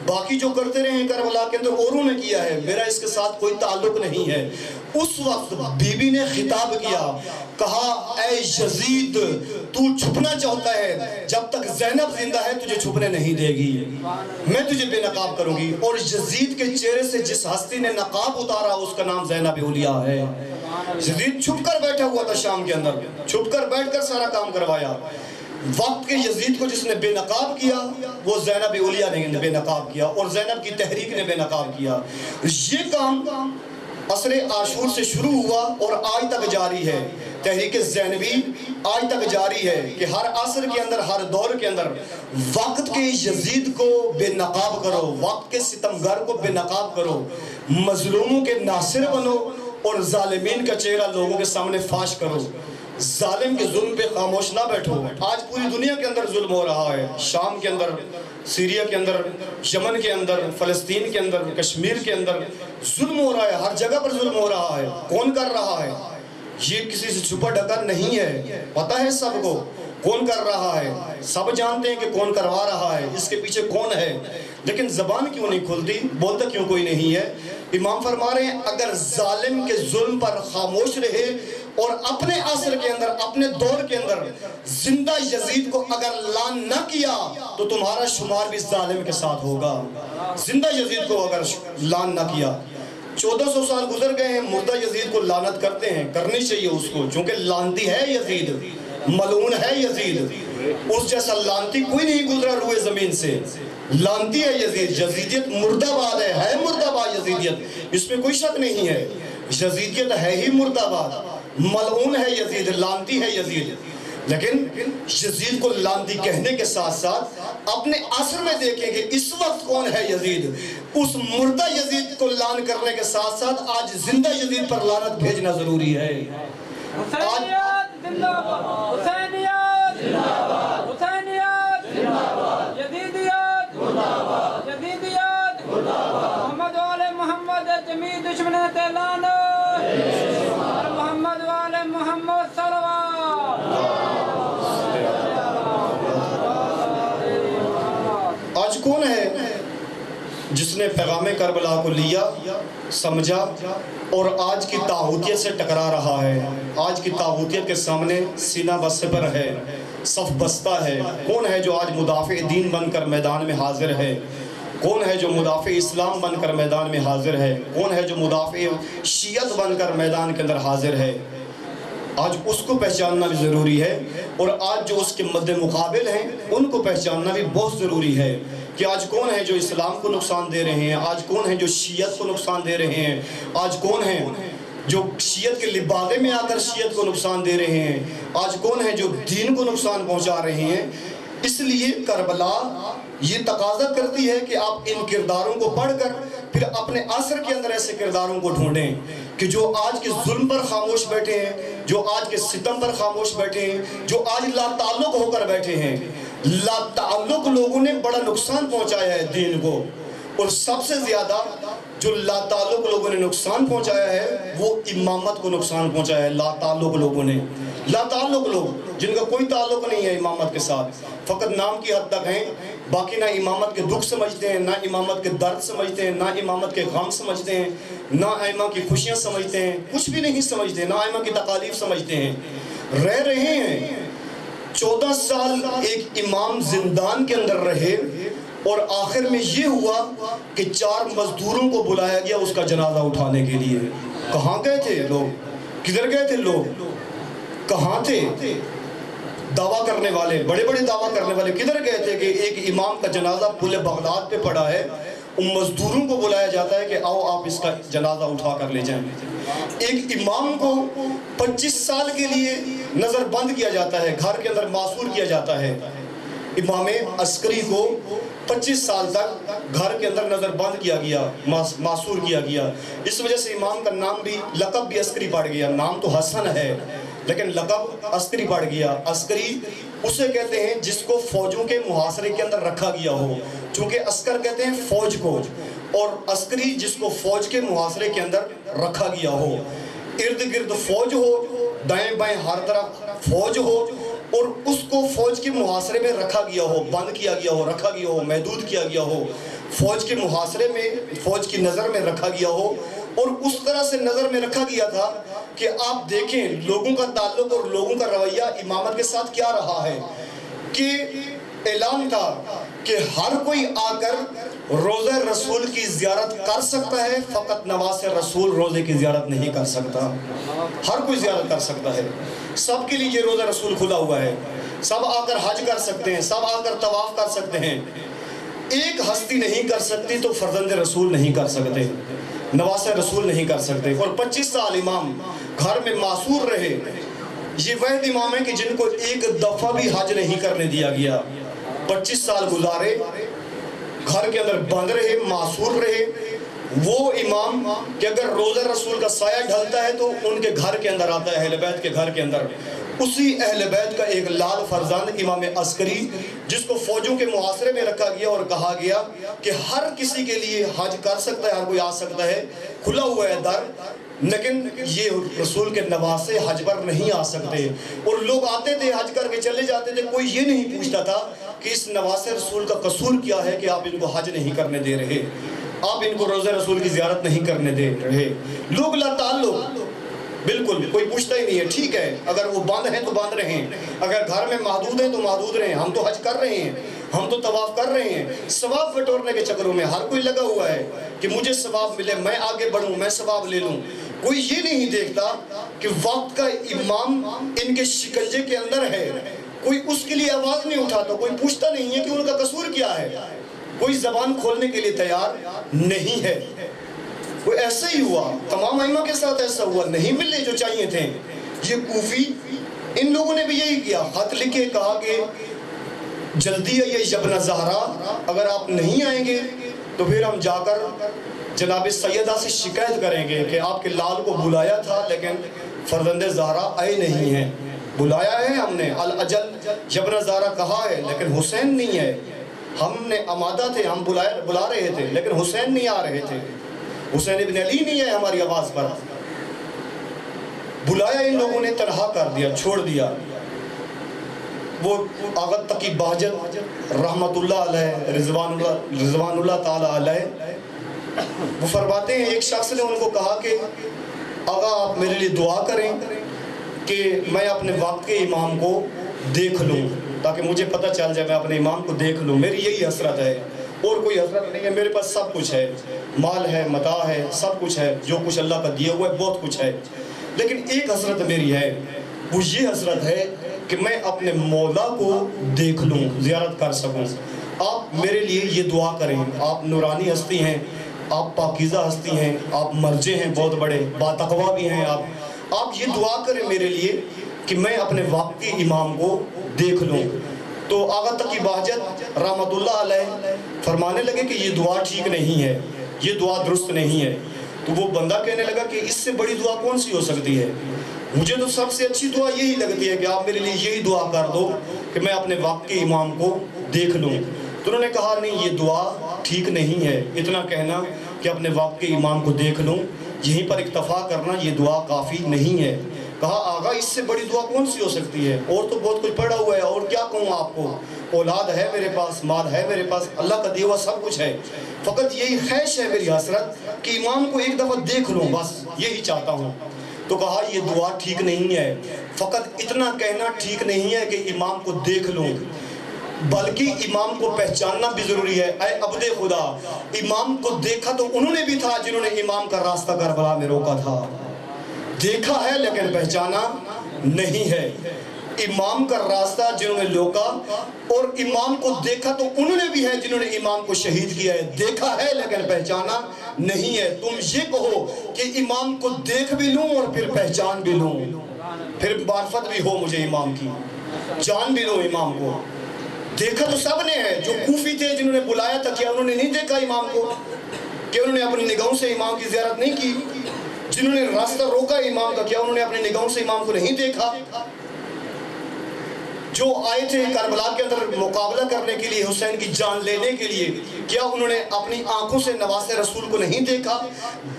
باقی جو کرتے رہے ہیں کربلا کے اندر اوروں نے کیا ہے، میرا اس کے ساتھ کوئی تعلق نہیں ہے۔ اس وقت بی بی نے خطاب کیا، کہا اے یزید تو چھپنا چاہتا ہے، جب تک زینب زندہ ہے تجھے چھپنے نہیں دے گی، میں تجھے بے نقاب کروں گی۔ اور یزید کے چہرے سے جس ہستی نے نقاب اتارا اس کا نام زینب اولیاء ہے۔ یزید چھپ کر بیٹھا ہوا تھا شام کے اندر، چھپ کر بیٹھ کر سارا کام کروایا۔ وقت کے یزید کو جس نے بے نقاب کیا وہ زینب اولیاء نے بے نقاب کیا، اور زینب کی تحریک نے بے نقاب کیا۔ یہ کام عصر عاشور سے شروع ہوا اور آج تک جاری ہے۔ تحریک زینبی آج تک جاری ہے کہ ہر عصر کے اندر، ہر دور کے اندر وقت کے یزید کو بے نقاب کرو، وقت کے ستمگر کو بے نقاب کرو، مظلوموں کے ناصر بنو اور ظالمین کا چہرہ لوگوں کے سامنے فاش کرو۔ ظالم کے ظلم پہ خاموش نہ بیٹھو۔ آج پوری دنیا کے اندر ظلم ہو رہا ہے، شام کے اندر، سیریا کے اندر، یمن کے اندر، فلسطین کے اندر، کشمیر کے اندر ظلم ہو رہا ہے، ہر جگہ پر ظلم ہو رہا ہے۔ کون کر رہا ہے؟ یہ کسی سے چھپا ڈھکا نہیں ہے، پتہ ہے سب کو کون کر رہا ہے، سب جانتے ہیں کہ کون کروا رہا ہے، اس کے پیچھے کون ہے، لیکن زبان کیوں نہیں کھلتی، بولتا کیوں کوئی نہیں ہے؟ امام فرما رہے ہیں اگر ظالم کے ظلم پر خاموش رہے اور اپنے عصر کے اندر، اپنے دور کے اندر زندہ یزید کو اگر لان نہ کیا تو تمہارا شمار بھی ظالم کے ساتھ ہوگا۔ زندہ یزید کو اگر لان نہ کیا، 1400 سال گزر گئے ہیں، مردہ یزید کو لعنت کرتے ہیں، کرنی چاہیے اس کو، چونکہ لعنتی ہے یزید، ملعون ہے یزید، اس جیسا لعنتی کوئی نہیں گزرا روئے زمین سے، لعنتی ہے یزید۔ یزیدیت مردہ باد ہے مردہ باد یزیدیت، اس میں کوئی شک نہیں ہے، یزیدیت ہے ہی مردہ باد، ملعون ہے یزید، لعنتی ہے یزید۔ لیکن یزید کو لعنتی کہنے کے ساتھ ساتھ اپنے عصر میں دیکھیں کہ اس وقت کون ہے یزید، اس مردہ یزید کو لعن کرنے کے ساتھ ساتھ آج زندہ یزید پر لعنت بھیجنا ضروری ہے۔ حسینیت زندہ باد، حسینیت زندہ باد، حسینیت زندہ باد، یزیدیت زندہ باد، یزیدیت زندہ باد، محمد والے محمد جمی دشمن تیلان، محمد والے محمد صلوات۔ آج کون ہے جس نے پیغام کربلا کو لیا، سمجھا اور آج کی طاغوتیت سے ٹکرا رہا ہے، آج کی طاغوتیت کے سامنے سینہ بسپر ہے، صف بستہ ہے؟ کون ہے جو آج مدافع دین بن کر میدان میں حاضر ہے؟ کون ہے جو مدافع اسلام بن کر میدان میں حاضر ہے؟ کون ہے جو مدافع شیعت بن کر میدان کے اندر حاضر ہے؟ آج اس کو پہچاننا بھی ضروری ہے، اور آج جو اس کے مد مقابل ہیں ان کو پہچاننا بھی بہت ضروری ہے کہ آج کون ہے جو اسلام کو نقصان دے رہے ہیں، آج کون ہے جو شیعت کو نقصان دے رہے ہیں، آج کون ہے جو شیعت کے لبادے میں آ کر شیعت کو نقصان دے رہے ہیں، آج کون ہے جو دین کو نقصان پہنچا رہے ہیں۔ اس لیے کربلا یہ تقاضا کرتی ہے کہ آپ ان کرداروں کو پڑھ کر پھر اپنے عصر کے اندر ایسے کرداروں کو ڈھونڈیں کہ جو آج کے ظلم پر خاموش بیٹھے ہیں، جو آج کے ستم پر خاموش بیٹھے ہیں، جو آج لا تعلق ہو کر بیٹھے ہیں۔ لا تعلق لوگوں نے بڑا نقصان پہنچایا ہے دین کو، اور سب سے زیادہ جو لا تعلق لوگوں نے نقصان پہنچایا ہے وہ امامت کو نقصان پہنچایا ہے۔ لا تعلق لوگوں نے، لا تعلق لوگ جن کا کوئی تعلق نہیں ہے امامت کے ساتھ، فقط نام کی حد تک ہیں، باقی نہ امامت کے دکھ سمجھتے ہیں، نہ امامت کے درد سمجھتے ہیں، نہ امامت کے غم سمجھتے ہیں، نہ ائمہ کی خوشیاں سمجھتے ہیں، کچھ بھی نہیں سمجھتے، نہ ائمہ کی تکالیف سمجھتے ہیں۔ رہ رہے ہیں 14 سال ایک امام زندان کے اندر رہے، اور آخر میں یہ ہوا کہ 4 مزدوروں کو بلایا گیا اس کا جنازہ اٹھانے کے لیے۔ کہاں گئے تھے لوگ؟ کدھر گئے تھے لوگ؟ کہاں تھے دعویٰ کرنے والے، بڑے بڑے دعویٰ کرنے والے؟ کدھر گئے تھے کہ ایک امام کا جنازہ پل بغداد پہ پڑا ہے، ان مزدوروں کو بلایا جاتا ہے کہ آؤ آپ اس کا جنازہ اٹھا کر لے جائیں۔ ایک امام کو 25 سال کے لیے نظر بند کیا جاتا ہے، گھر کے اندر معصور کیا جاتا ہے۔ امام عسکری کو 25 سال تک گھر کے اندر نظر بند کیا گیا، معصور کیا گیا۔ اس وجہ سے امام کا نام بھی، لقب بھی عسکری پڑ گیا۔ نام تو حسن ہے لیکن لقب عسکری پڑ گیا۔ عسکری اسے کہتے ہیں جس کو فوجوں کے محاصرے کے اندر رکھا گیا ہو، چونکہ عسکر کہتے ہیں فوج کو، اور عسکری جس کو فوج کے محاصرے کے اندر رکھا گیا ہو، ارد گرد فوج ہو، دائیں بائیں ہر طرف فوج ہو، اور اس کو فوج کے محاصرے میں رکھا گیا ہو، بند کیا گیا ہو، رکھا گیا ہو، محدود کیا گیا ہو، فوج کے محاصرے میں، فوج کی نظر میں رکھا گیا ہو۔ اور اس طرح سے نظر میں رکھا گیا تھا کہ آپ دیکھیں لوگوں کا تعلق اور لوگوں کا رویہ امامت کے ساتھ کیا رہا ہے، کہ اعلان تھا کہ ہر کوئی آ کر روضہ رسول کی زیارت کر سکتا ہے، فقط نواز رسول روضے کی زیارت نہیں کر سکتا۔ ہر کوئی زیارت کر سکتا ہے، سب کے لیے یہ روضہ رسول کھلا ہوا ہے، سب آ کر حج کر سکتے ہیں، سب آ کر طواف کر سکتے ہیں۔ ایک ہستی نہیں کر سکتی تو فرزند رسول نہیں کر سکتے، نواز رسول نہیں کر سکتے۔ اور 25 سال امام گھر میں معصور رہے۔ یہ وہ امام ہیں کہ جن کو ایک دفعہ بھی حج نہیں کرنے دیا گیا۔ 25 سال گزارے، گھر کے اندر بند رہے، معصور رہے۔ وہ امام کہ اگر روضہ رسول کا سایہ ڈھلتا ہے تو ان کے گھر کے اندر آتا ہے، اہل بیت کے گھر کے اندر۔ اسی اہل بیت کا ایک لال فرزند امام عسکری، جس کو فوجوں کے محاصرے میں رکھا گیا اور کہا گیا کہ ہر کسی کے لیے حج کر سکتا ہے، ہر کوئی آ سکتا ہے، کھلا ہوا ہے در، لیکن یہ رسول کے نواسے حج پر نہیں آ سکتے۔ اور لوگ آتے تھے، حج کر کے چلے جاتے تھے، کوئی یہ نہیں پوچھتا تھا کہ اس نواسے رسول کا قصور کیا ہے کہ آپ ان کو حج نہیں کرنے دے رہے، آپ ان کو روضہ رسول کی زیارت نہیں کرنے دے رہے۔ لوگ لا تعلق، بالکل کوئی پوچھتا ہی نہیں ہے، ٹھیک ہے اگر وہ بند ہیں تو بند رہیں، اگر گھر میں محدود ہیں تو محدود رہیں، ہم تو حج کر رہے ہیں، ہم تو طواف کر رہے ہیں۔ ثواب بٹورنے کے چکروں میں ہر کوئی لگا ہوا ہے کہ مجھے ثواب ملے، میں آگے بڑھوں، میں ثواب لے لوں۔ کوئی یہ نہیں دیکھتا کہ وقت کا امام ان کے شکنجے کے اندر ہے، کوئی اس کے لیے آواز نہیں اٹھاتا، کوئی پوچھتا نہیں ہے کہ ان کا قصور کیا ہے، کوئی زبان کھولنے کے لیے تیار نہیں ہے۔ وہ ایسا ہی ہوا، تمام ائمہ کے ساتھ ایسا ہوا، نہیں ملے جو چاہیے تھے۔ یہ کوفی ان لوگوں نے بھی یہی کیا، خط لکھے، کہا کہ جلدی ہے یہ ابن زہرا، اگر آپ نہیں آئیں گے تو پھر ہم جا کر جناب سیدہ سے شکایت کریں گے کہ آپ کے لال کو بلایا تھا لیکن فرزند زہرا آئے نہیں ہیں۔ بلایا ہے ہم نے، الاجل ابن زہرا کہا ہے لیکن حسین نہیں ہے، ہم نے آمادہ تھے، ہم بلا رہے تھے لیکن حسین نہیں آ رہے تھے، حسین ابن علی نہیں ہے ہماری آواز پر۔ بلایا ان لوگوں نے، تنہا کر دیا، چھوڑ دیا۔ وہ آغا تقی بہجت رحمت اللہ علیہ، رضوان اللہ تعالی علیہ، وہ فرماتے ہیں ایک شخص نے ان کو کہا کہ آغا آپ میرے لیے دعا کریں کہ میں اپنے وقت کے امام کو دیکھ لوں، تاکہ مجھے پتہ چل جائے، میں اپنے امام کو دیکھ لوں. میری یہی حسرت ہے، اور کوئی حسرت نہیں ہے. میرے پاس سب کچھ ہے، مال ہے، متاع ہے، سب کچھ ہے، جو کچھ اللہ کا دیا ہوا ہے بہت کچھ ہے. لیکن ایک حسرت میری ہے، وہ یہ حسرت ہے کہ میں اپنے مولا کو دیکھ لوں، زیارت کر سکوں. آپ میرے لیے یہ دعا کریں. آپ نورانی ہستی ہیں، آپ پاکیزہ ہستی ہیں، آپ مرجع ہیں بہت بڑے، باتقویٰ بھی ہیں. آپ یہ دعا کریں میرے لیے کہ میں اپنے واقعی امام کو دیکھ لوں. تو آغا تقی بہجت رحمت اللہ علیہ فرمانے لگے کہ یہ دعا ٹھیک نہیں ہے، یہ دعا درست نہیں ہے. تو وہ بندہ کہنے لگا کہ اس سے بڑی دعا کون سی ہو سکتی ہے؟ مجھے تو سب سے اچھی دعا یہی لگتی ہے کہ آپ میرے لیے یہی دعا کر دو کہ میں اپنے واقعی امام کو دیکھ لوں. تو انہوں نے کہا نہیں، یہ دعا ٹھیک نہیں ہے. اتنا کہنا کہ اپنے واقعی امام کو دیکھ لوں، یہیں پر اکتفا کرنا یہ دعا کافی نہیں ہے. کہا آغا اس سے بڑی دعا کون سی ہو سکتی ہے؟ اور تو بہت کچھ پڑا ہوا ہے، اور کیا کہوں آپ کو؟ اولاد ہے میرے پاس، مال ہے میرے پاس، اللہ کا دیا ہوا سب کچھ ہے. فقط یہی خواہش ہے میری حسرت کہ امام کو ایک دفعہ دیکھ لوں، بس یہی چاہتا ہوں. تو کہا یہ دعا ٹھیک نہیں ہے. فقط اتنا کہنا ٹھیک نہیں ہے کہ امام کو دیکھ لوں، بلکہ امام کو پہچاننا بھی ضروری ہے. اے عبد خدا، امام کو دیکھا تو انہوں نے بھی تھا جنہوں نے امام کا راستہ کربلا میں روکا تھا. دیکھا ہے لیکن پہچانا نہیں ہے. امام کا راستہ جنہوں نے روکا، اور امام کو دیکھا تو انہوں نے بھی ہے جنہوں نے امام کو شہید کیا ہے. دیکھا ہے لیکن پہچانا نہیں ہے. تم یہ کہو کہ امام کو دیکھ بھی لوں اور پھر پہچان بھی لوں، پھر معرفت بھی ہو مجھے امام کی، جان بھی لوں امام کو. دیکھا تو سب نے ہے. جو کوفی تھے جنہوں نے بلایا تھا، کیا انہوں نے نہیں دیکھا امام کو؟ کہ انہوں نے اپنی نگاہوں سے امام کی زیارت نہیں کی؟ جنہوں نے راستہ روکا امام کا، کیا انہوں نے اپنی نگاہوں سے امام کو نہیں دیکھا؟ جو آئے تھے کربلا کے اندر مقابلہ کرنے کے لیے، حسین کی جان لینے کے لیے، کیا انہوں نے اپنی آنکھوں سے نواسے رسول کو نہیں دیکھا؟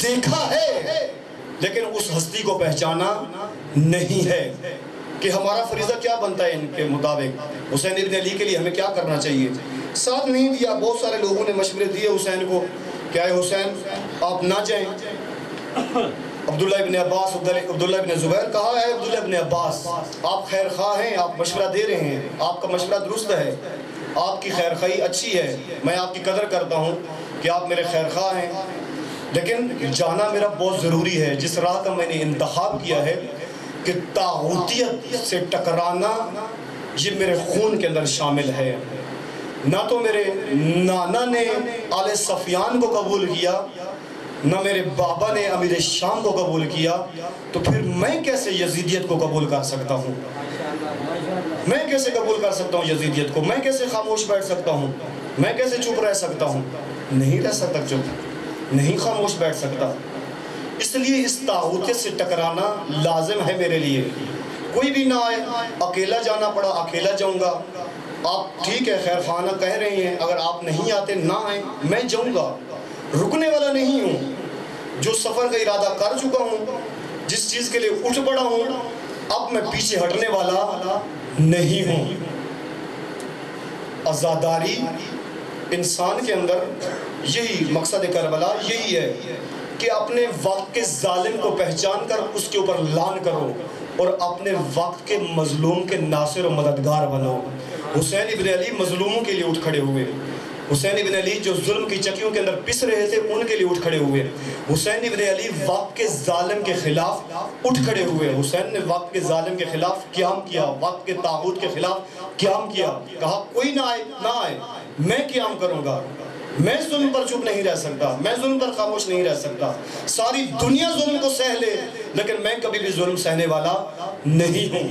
دیکھا ہے لیکن اس ہستی کو پہچانا نہیں ہے. کہ ہمارا فریضہ کیا بنتا ہے ان کے مطابق؟ حسین ابن علی کے لیے ہمیں کیا کرنا چاہیے؟ ساتھ نہیں دیا. بہت سارے لوگوں نے مشورے دیے حسین کو کہ اے حسین آپ نہ جائیں. عبداللہ ابن عباس، عبداللہ ابن زبیر کہا ہے عبداللہ ابن عباس آپ خیر خواہ ہیں، آپ مشورہ دے رہے ہیں، آپ کا مشورہ درست ہے، آپ کی خیر خواہی اچھی ہے، میں آپ کی قدر کرتا ہوں کہ آپ میرے خیر خواہ ہیں، لیکن جانا میرا بہت ضروری ہے. جس راہ کا میں نے انتخاب کیا ہے کہ طاغوتیت سے ٹکرانا، یہ میرے خون کے اندر شامل ہے. نہ تو میرے نانا نے آل سفیان کو قبول کیا، نہ میرے بابا نے امیر شام کو قبول کیا، تو پھر میں کیسے یزیدیت کو قبول کر سکتا ہوں؟ میں کیسے قبول کر سکتا ہوں یزیدیت کو؟ میں کیسے خاموش بیٹھ سکتا ہوں؟ میں کیسے چپ رہ سکتا ہوں؟ نہیں رہ سکتا چپ، نہیں خاموش بیٹھ سکتا. اس لیے اس طاغوت سے ٹکرانا لازم ہے میرے لیے. کوئی بھی نہ آئے، اکیلا جانا پڑا اکیلا جاؤں گا. آپ ٹھیک ہے خیر خانہ کہہ رہے ہیں، اگر آپ نہیں آتے نہ آئیں، میں جاؤں گا. رکنے والا نہیں ہوں. جو سفر کا ارادہ کر چکا ہوں، جس چیز کے لیے اٹھ پڑا ہوں، اب میں پیچھے ہٹنے والا نہیں ہوں. آزاداری انسان کے اندر، یہی مقصد کربلا یہی ہے کہ اپنے وقت کے ظالم کو پہچان کر اس کے اوپر لان کرو اور اپنے وقت کے مظلوم کے ناصر و مددگار بنو. حسین ابن علی مظلوموں کے لیے اٹھ کھڑے ہوئے. حسین ابن علی جو ظلم کی چکیوں کے اندر پس رہے تھے ان کے لیے اٹھ کھڑے ہوئے. حسین ابن علی وقت کے ظالم کے خلاف اٹھ کھڑے ہوئے. حسین نے وقت کے ظالم کے خلاف قیام کیا، وقت کے طاغوت کے خلاف قیام کیا. کہا کوئی نہ آئے نہ آئے، میں قیام کروں گا. میں ظلم پر چپ نہیں رہ سکتا، میں ظلم پر خاموش نہیں رہ سکتا. ساری دنیا ظلم کو سہ لے لیکن میں کبھی بھی ظلم سہنے والا نہیں ہوں،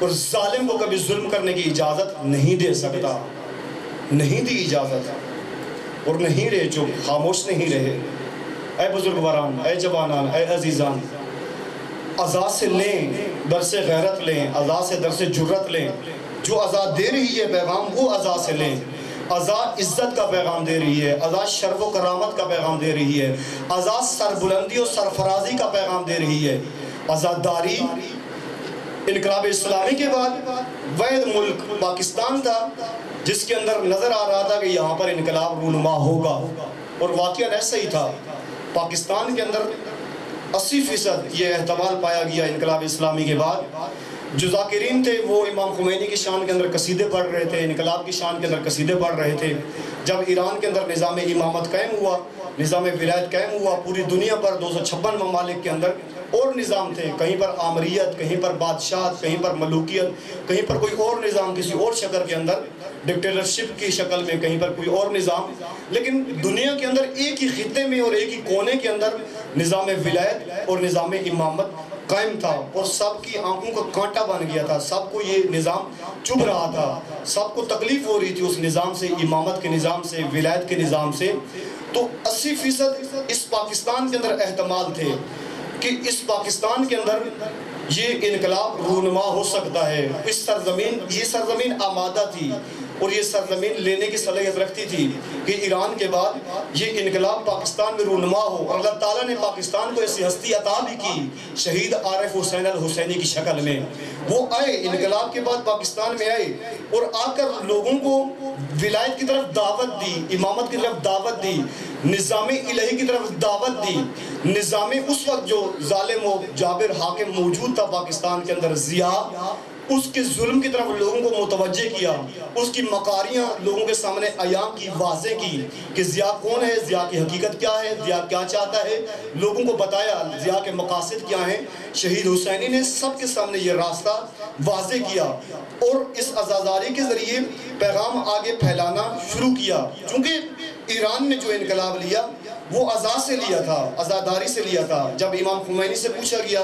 اور ظالم کو کبھی ظلم کرنے کی اجازت نہیں دے سکتا. نہیں دی اجازت، اور نہیں رہے چپ، خاموش نہیں رہے. اے بزرگواران، اے جوانان، اے عزیزان، عزا سے لیں درس غیرت لیں، عزا سے درس جرت لیں. جو عزا دے رہی ہے پیغام وہ عزا سے لیں. عزا عزت کا پیغام دے رہی ہے، عزا شرف و کرامت کا پیغام دے رہی ہے، عزا سربلندی و سرفرازی کا پیغام دے رہی ہے. عزاداری انقلاب اسلامی کے بعد واحد ملک پاکستان تھا جس کے اندر نظر آ رہا تھا کہ یہاں پر انقلاب رونما ہوگا، اور واقعہ ایسا ہی تھا. پاکستان کے اندر 80% یہ احتمال پایا گیا انقلاب اسلامی کے بعد جو ذاکرین تھے وہ امام خمینی کی شان کے اندر قصیدے پڑھ رہے تھے، انقلاب کی شان کے اندر قصیدے پڑھ رہے تھے۔ جب ایران کے اندر نظام امامت قائم ہوا، نظام ولایت قائم ہوا، پوری دنیا پر 256 ممالک کے اندر اور نظام تھے، کہیں پر آمریت، کہیں پر بادشاہت، کہیں پر ملوکیت، کہیں پر کوئی اور نظام کسی اور شکل کے اندر، ڈکٹیٹرشپ کی شکل میں، کہیں پر کوئی اور نظام، لیکن دنیا کے اندر ایک ہی خطے میں اور ایک ہی کونے کے اندر نظام ولایت اور نظام امامت قائم تھا، اور سب کی آنکھوں کا کانٹا بن گیا تھا، سب کو یہ نظام چبھ رہا تھا، سب کو تکلیف ہو رہی تھی اس نظام سے، امامت کے نظام سے، ولایت کے نظام سے۔ تو 80% اس پاکستان کے اندر احتمال تھے کہ اس پاکستان کے اندر یہ انقلاب رونما ہو سکتا ہے۔ یہ سرزمین آمادہ تھی اور یہ سرزمین لینے کی صلاحیت رکھتی تھی کہ ایران کے بعد یہ انقلاب پاکستان میں رونما ہو، اور اللہ تعالیٰ نے پاکستان کو ایسی ہستی عطا بھی کی شہید عارف حسین الحسینی کی شکل میں۔ وہ آئے، انقلاب کے بعد پاکستان میں آئے اور آ کر لوگوں کو ولایت کی طرف دعوت دی، امامت کی طرف دعوت دی، نظام الہی کی طرف دعوت دی۔ نظام اس وقت جو ظالم و جابر حاکم موجود تھا پاکستان کے اندر، ضیاء، اس کے ظلم کی طرف لوگوں کو متوجہ کیا، اس کی مکاریاں لوگوں کے سامنے عیاں کی، واضح کی کہ ضیاء کون ہے، ضیاء کی حقیقت کیا ہے، ضیاء کیا چاہتا ہے، لوگوں کو بتایا ضیاء کے مقاصد کیا ہیں۔ شہید حسینی نے سب کے سامنے یہ راستہ واضح کیا اور اس عزاداری کے ذریعے پیغام آگے پھیلانا شروع کیا۔ چونکہ ایران نے جو انقلاب لیا وہ عزا سے لیا تھا، عزاداری سے لیا تھا۔ جب امام خمینی سے پوچھا گیا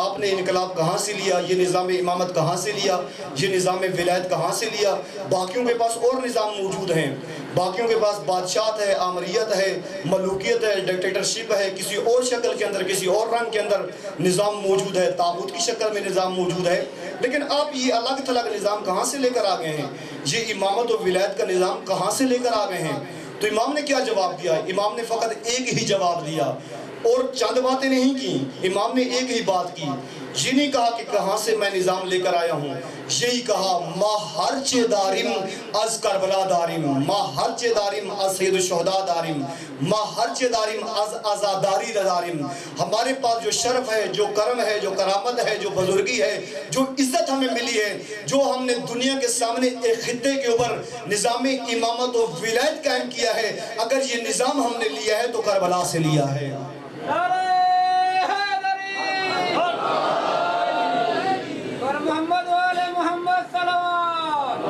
آپ نے انقلاب کہاں سے لیا، یہ نظام امامت کہاں سے لیا، یہ نظام ولایت کہاں سے لیا؟ باقیوں کے پاس اور نظام موجود ہیں، باقیوں کے پاس بادشاہت ہے، آمریت ہے، ملوکیت ہے، ڈکٹیٹرشپ ہے، کسی اور شکل کے اندر، کسی اور رنگ کے اندر نظام موجود ہے، طاغوت کی شکل میں نظام موجود ہے، لیکن آپ یہ الگ تھلگ نظام کہاں سے لے کر آ گئے ہیں؟ یہ امامت و ولایت کا نظام کہاں سے لے کر آ گئے ہیں؟ تو امام نے کیا جواب دیا؟ امام نے فقط ایک ہی جواب دیا اور چند باتیں نہیں کی، امام نے ایک ہی بات کی۔ یہ نہیں کہا کہ کہاں سے میں نظام لے کر آیا ہوں، یہی کہا ما ہرچے دارم از کربلا دارم، ما ہرچے دارم از سید الشہداء دارم، ما ہرچے دارم از عزاداری دارم۔ ہمارے پاس جو شرف ہے، جو کرم ہے، جو کرامت ہے، جو بزرگی ہے، جو عزت ہمیں ملی ہے، جو ہم نے دنیا کے سامنے ایک خطے کے اوپر نظام امامت و ولایت قائم کیا ہے، اگر یہ نظام ہم نے لیا ہے تو کربلا سے لیا ہے۔ محمد والے محمد صلوات۔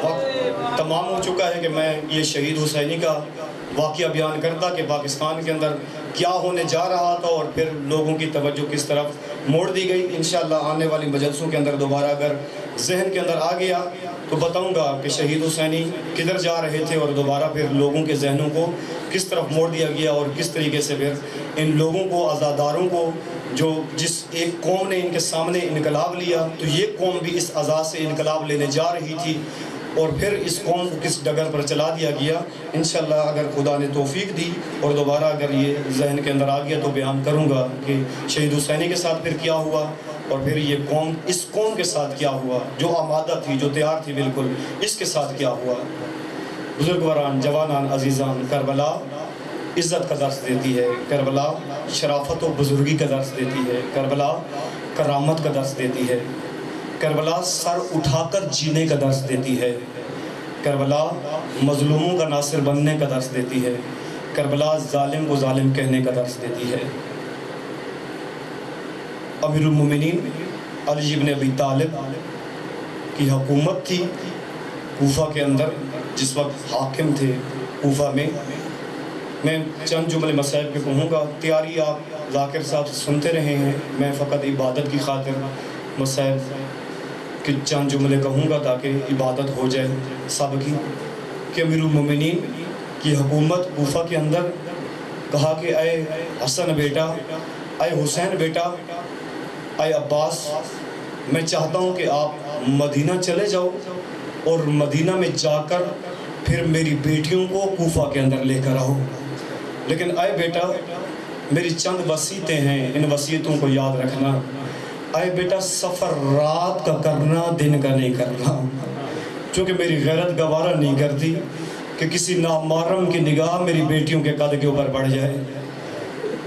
وقت تمام ہو چکا ہے کہ میں یہ شہید حسینی کا واقعہ بیان کرتا کہ پاکستان کے اندر کیا ہونے جا رہا تھا اور پھر لوگوں کی توجہ کس طرف موڑ دی گئی۔ انشاءاللہ آنے والی مجلسوں کے اندر دوبارہ اگر ذہن کے اندر آ گیا تو بتاؤں گا کہ شہید حسینی کدھر جا رہے تھے اور دوبارہ پھر لوگوں کے ذہنوں کو کس طرف موڑ دیا گیا اور کس طریقے سے پھر ان لوگوں کو، عزاداروں کو، جو جس ایک قوم نے ان کے سامنے انقلاب لیا تو یہ قوم بھی اس عزا سے انقلاب لینے جا رہی تھی اور پھر اس قوم کو کس ڈگر پر چلا دیا گیا۔ انشاءاللہ اگر خدا نے توفیق دی اور دوبارہ اگر یہ ذہن کے اندر آ گیا تو بیان کروں گا کہ شہید حسینی کے ساتھ پھر کیا ہوا اور پھر یہ قوم، اس قوم کے ساتھ کیا ہوا جو آمادہ تھی، جو تیار تھی بالکل، اس کے ساتھ کیا ہوا۔ بزرگواران، جوانان، عزیزان، کربلا عزت کا درس دیتی ہے، کربلا شرافت و بزرگی کا درس دیتی ہے، کربلا کرامت کا درس دیتی ہے، کربلا سر اٹھا کر جینے کا درس دیتی ہے، کربلا مظلوموں کا ناصر بننے کا درس دیتی ہے، کربلا ظالم کو ظالم کہنے کا درس دیتی ہے۔ امیر المومنین علی بن ابی طالب کی حکومت تھی کوفہ کے اندر، جس وقت حاکم تھے کوفہ میں۔ میں چند جملے مسائب کے کہوں گا، تیاری آپ ذاکر صاحب سے سنتے رہے ہیں، میں فقط عبادت کی خاطر مسائب کہ چند جملے کہوں گا تاکہ عبادت ہو جائے سب کی، کہ امیر المومنین کی حکومت کوفہ کے اندر کہا کہ اے حسن بیٹا، اے حسین بیٹا، اے عباس، میں چاہتا ہوں کہ آپ مدینہ چلے جاؤ اور مدینہ میں جا کر پھر میری بیٹیوں کو کوفہ کے اندر لے کر آؤ، لیکن اے بیٹا میری چند وصیتیں ہیں، ان وصیتوں کو یاد رکھنا۔ اے بیٹا سفر رات کا کرنا، دن کا نہیں کرنا، چونکہ میری غیرت گوارہ نہیں کرتی کہ کسی نامحرم کی نگاہ میری بیٹیوں کے قد کے اوپر پڑ جائے۔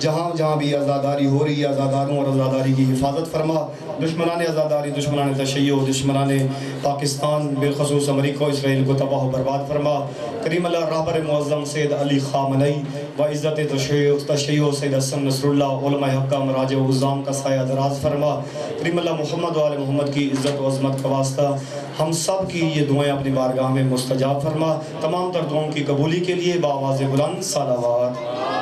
جہاں جہاں بھی عزاداری ہو رہی ہے عزاداروں اور عزاداری کی حفاظت فرما، دشمنان عزاداری، دشمنان تشیع، دشمنان پاکستان بالخصوص امریکہ و اسرائیل کو تباہ و برباد فرما۔ کریم اللہ رہبر معظم سید علی خامنئی و عزت تشیع سید حسن نصر اللہ علماء حقہ مراجع و عظام کا سایہ دراز فرما۔ کریم اللہ محمد و آل محمد کی عزت و عظمت کا واسطہ ہم سب کی یہ دعائیں اپنی بارگاہ میں مستجاب فرما۔ تمام تر دعاؤں کی قبولی کے لیے بآواز بلند صلوات۔